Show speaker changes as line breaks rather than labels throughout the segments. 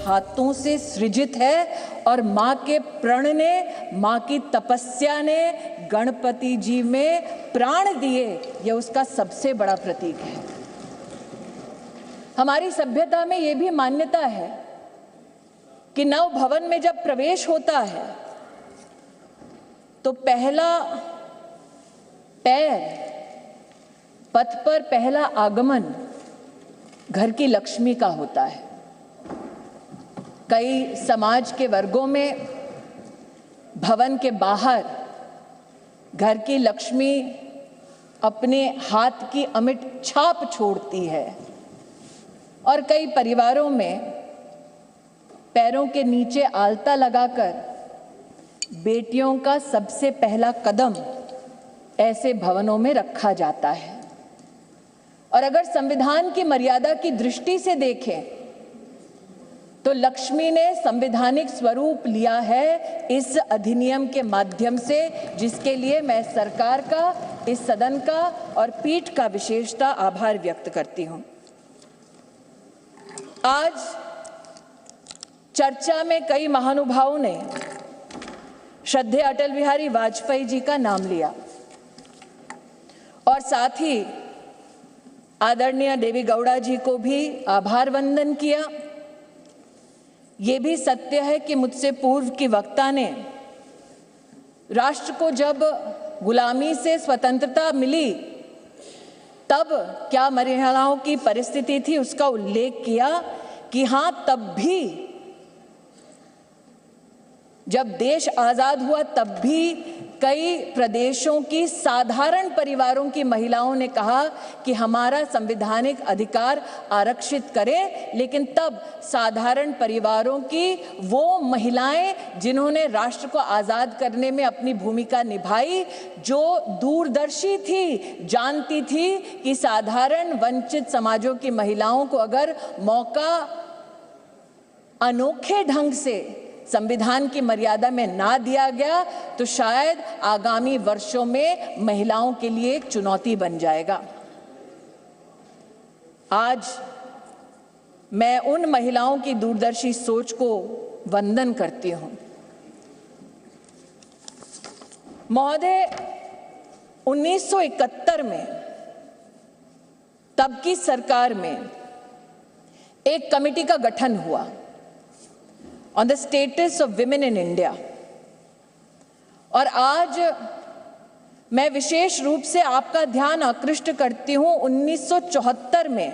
हाथों से सृजित है और माँ के प्रण ने, माँ की तपस्या ने गणपति जी में प्राण दिए, यह उसका सबसे बड़ा प्रतीक है। हमारी सभ्यता में यह भी मान्यता है कि नव भवन में जब प्रवेश होता है तो पहला पैर, पथ पर पहला आगमन घर की लक्ष्मी का होता है। कई समाज के वर्गों में भवन के बाहर घर की लक्ष्मी अपने हाथ की अमिट छाप छोड़ती है और कई परिवारों में पैरों के नीचे आलता लगाकर बेटियों का सबसे पहला कदम ऐसे भवनों में रखा जाता है। और अगर संविधान की मर्यादा की दृष्टि से देखें तो लक्ष्मी ने संवैधानिक स्वरूप लिया है इस अधिनियम के माध्यम से, जिसके लिए मैं सरकार का, इस सदन का और पीठ का विशेषता आभार व्यक्त करती हूं। आज चर्चा में कई महानुभावों ने श्रद्धेय अटल बिहारी वाजपेयी जी का नाम लिया और साथ ही आदरणीय देवी गौड़ा जी को भी आभार वंदन किया। ये भी सत्य है कि मुझसे पूर्व की वक्ता ने राष्ट्र को जब गुलामी से स्वतंत्रता मिली तब क्या महिलाओं की परिस्थिति थी उसका उल्लेख किया कि हाँ, तब भी जब देश आजाद हुआ तब भी कई प्रदेशों की साधारण परिवारों की महिलाओं ने कहा कि हमारा संवैधानिक अधिकार आरक्षित करें, लेकिन तब साधारण परिवारों की वो महिलाएं जिन्होंने राष्ट्र को आजाद करने में अपनी भूमिका निभाई, जो दूरदर्शी थी, जानती थी कि साधारण वंचित समाजों की महिलाओं को अगर मौका अनोखे ढंग से संविधान की मर्यादा में ना दिया गया तो शायद आगामी वर्षों में महिलाओं के लिए एक चुनौती बन जाएगा। आज मैं उन महिलाओं की दूरदर्शी सोच को वंदन करती हूं। महोदय, 1971 में तब की सरकार में एक कमेटी का गठन हुआ on the status of women in India, और आज मैं विशेष रूप से आपका ध्यान आकृष्ट करती हूं 1974 में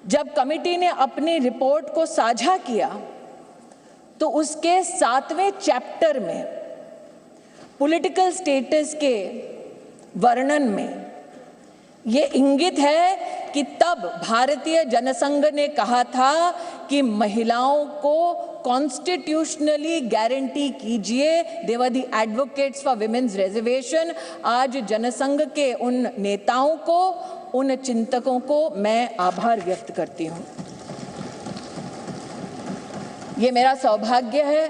जब कमेटी ने अपनी रिपोर्ट को साझा किया तो उसके 7वें चैप्टर में पॉलिटिकल स्टेटस के वर्णन में ये इंगित है कि तब भारतीय जनसंघ ने कहा था कि महिलाओं को कॉन्स्टिट्यूशनली गारंटी कीजिए। They were the advocates for women's reservation. आज जनसंघ के उन नेताओं को, उन चिंतकों को मैं आभार व्यक्त करती हूं। ये मेरा सौभाग्य है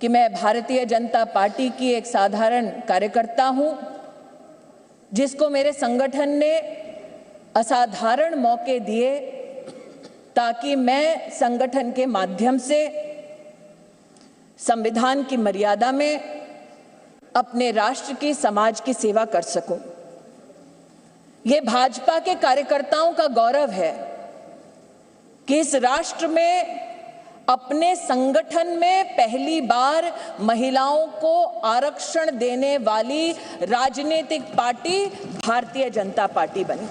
कि मैं भारतीय जनता पार्टी की एक साधारण कार्यकर्ता हूं, जिसको मेरे संगठन ने असाधारण मौके दिए ताकि मैं संगठन के माध्यम से संविधान की मर्यादा में अपने राष्ट्र की, समाज की सेवा कर सकूं। ये भाजपा के कार्यकर्ताओं का गौरव है कि इस राष्ट्र में अपने संगठन में पहली बार महिलाओं को आरक्षण देने वाली राजनीतिक पार्टी भारतीय जनता पार्टी बनी।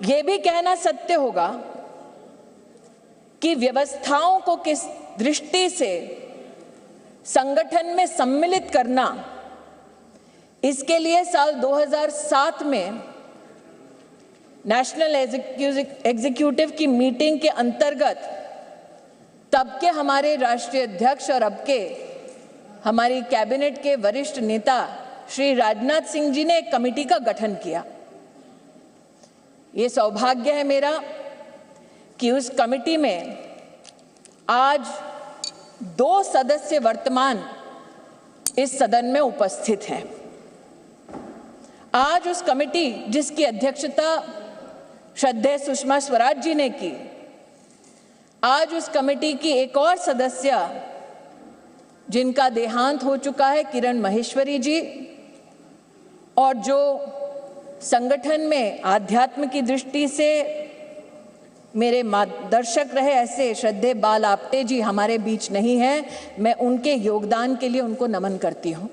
ये भी कहना सत्य होगा कि व्यवस्थाओं को किस दृष्टि से संगठन में सम्मिलित करना, इसके लिए साल 2007 में नेशनल एग्जीक्यूटिव की मीटिंग के अंतर्गत तब के हमारे राष्ट्रीय अध्यक्ष और अब के हमारी कैबिनेट के वरिष्ठ नेता श्री राजनाथ सिंह जी ने एक कमेटी का गठन किया। ये सौभाग्य है मेरा कि उस कमेटी में आज 2 सदस्य वर्तमान इस सदन में उपस्थित हैं। आज उस कमेटी जिसकी अध्यक्षता श्रद्धेय सुषमा स्वराज जी ने की। आज उस कमेटी की एक और सदस्य जिनका देहांत हो चुका है, किरण माहेश्वरी जी, और जो संगठन में आध्यात्म की दृष्टि से मेरे मार्गदर्शक रहे, ऐसे श्रद्धेय बाल आपटे जी हमारे बीच नहीं है। मैं उनके योगदान के लिए उनको नमन करती हूँ।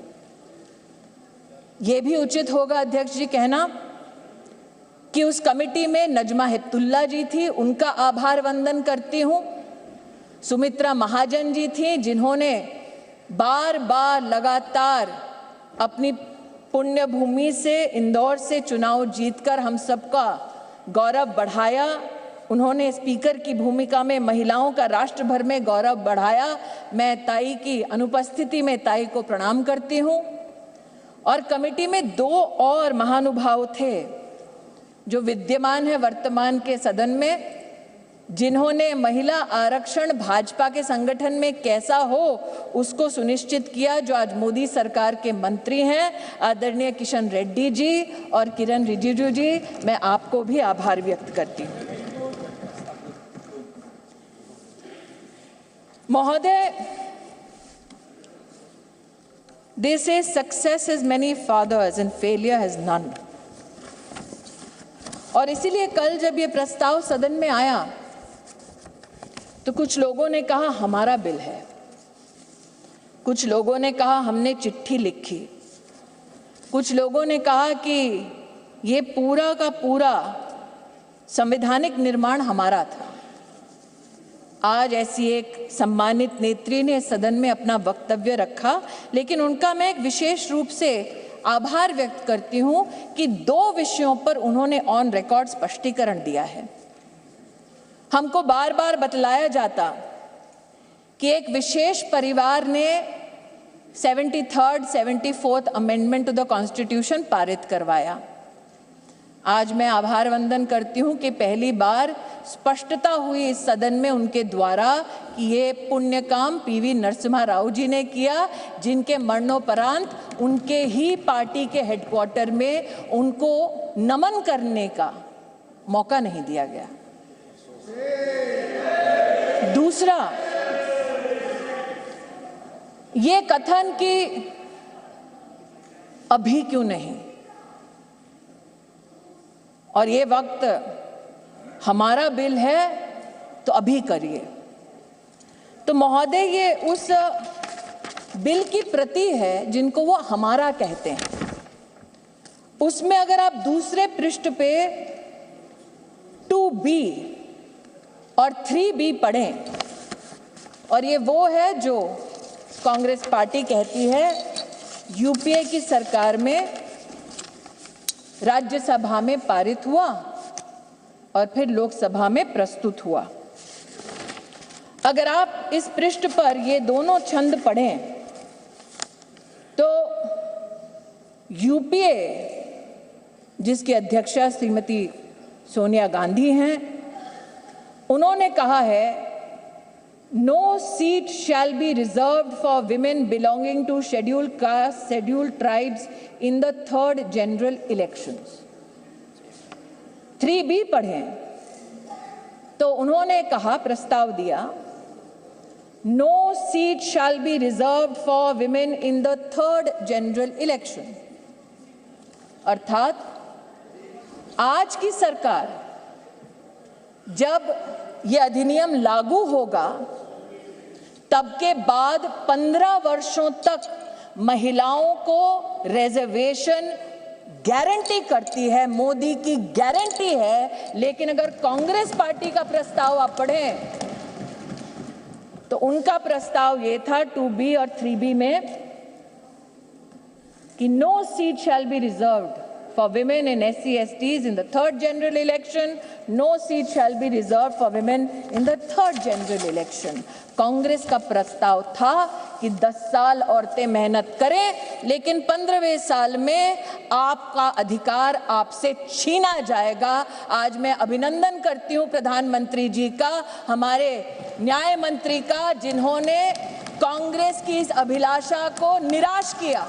ये भी उचित होगा अध्यक्ष जी कहना कि उस कमेटी में नजमा हिप्तुल्ला जी थी, उनका आभार वंदन करती हूँ। सुमित्रा महाजन जी थी, जिन्होंने बार बार लगातार अपनी पुण्य भूमि से, इंदौर से चुनाव जीतकर हम सबका गौरव बढ़ाया। उन्होंने स्पीकर की भूमिका में महिलाओं का राष्ट्र भर में गौरव बढ़ाया। मैं ताई की अनुपस्थिति में ताई को प्रणाम करती हूँ। और कमेटी में 2 और महानुभाव थे जो विद्यमान है वर्तमान के सदन में, जिन्होंने महिला आरक्षण भाजपा के संगठन में कैसा हो उसको सुनिश्चित किया, जो आज मोदी सरकार के मंत्री हैं, आदरणीय किशन रेड्डी जी और किरण रिजिजू जी। मैं आपको भी आभार व्यक्त करती हूँ। महोदय, they say success has many fathers and failure has none। और इसीलिए कल जब ये प्रस्ताव सदन में आया तो कुछ लोगों ने कहा हमारा बिल है, कुछ लोगों ने कहा हमने चिट्ठी लिखी, कुछ लोगों ने कहा कि ये पूरा का पूरा संवैधानिक निर्माण हमारा था। आज ऐसी एक सम्मानित नेत्री ने सदन में अपना वक्तव्य रखा, लेकिन उनका मैं एक विशेष रूप से आभार व्यक्त करती हूं कि 2 विषयों पर उन्होंने ऑन रिकॉर्ड स्पष्टीकरण दिया है। हमको बार बार बतलाया जाता कि एक विशेष परिवार ने 73rd 74th amendment to the constitution पारित करवाया। आज मैं आभार वंदन करती हूं कि पहली बार स्पष्टता हुई इस सदन में उनके द्वारा कि ये पुण्य काम पीवी नरसिम्हा राव जी ने किया, जिनके मरणोपरांत उनके ही पार्टी के हेडक्वार्टर में उनको नमन करने का मौका नहीं दिया गया। दूसरा, ये कथन कि अभी क्यों नहीं और ये वक्त हमारा बिल है तो अभी करिए। तो महोदय, ये उस बिल की प्रति है जिनको वो हमारा कहते हैं। उसमें अगर आप दूसरे पृष्ठ पे 2B और 3B पढ़ें, और ये वो है जो कांग्रेस पार्टी कहती है यूपीए की सरकार में राज्यसभा में पारित हुआ और फिर लोकसभा में प्रस्तुत हुआ। अगर आप इस पृष्ठ पर ये दोनों छंद पढ़ें तो यूपीए, जिसकी अध्यक्षा श्रीमती सोनिया गांधी हैं, उन्होंने कहा है no seat shall be reserved for women belonging to scheduled caste, scheduled tribes in the 3rd general elections. 3B पढ़ें तो उन्होंने कहा, प्रस्ताव दिया, no seat shall be reserved for women in the 3rd general election. अर्थात आज की सरकार जब यह अधिनियम लागू होगा तब के बाद 15 वर्षों तक महिलाओं को रिजर्वेशन गारंटी करती है, मोदी की गारंटी है। लेकिन अगर कांग्रेस पार्टी का प्रस्ताव आप पढ़ें तो उनका प्रस्ताव ये था 2B और 3B में कि no seat shall be reserved for women and SC/STs in the 3rd general election, no seat shall be reserved for women in the 3rd general election। Congress का प्रस्ताव था कि 10 साल औरतें मेहनत करें, लेकिन 15वें साल में आपका अधिकार आपसे छीना जाएगा। आज मैं अभिनंदन करती हूं प्रधानमंत्री जी का, हमारे न्याय मंत्री का, जिन्होंने कांग्रेस की इस अभिलाषा को निराश किया।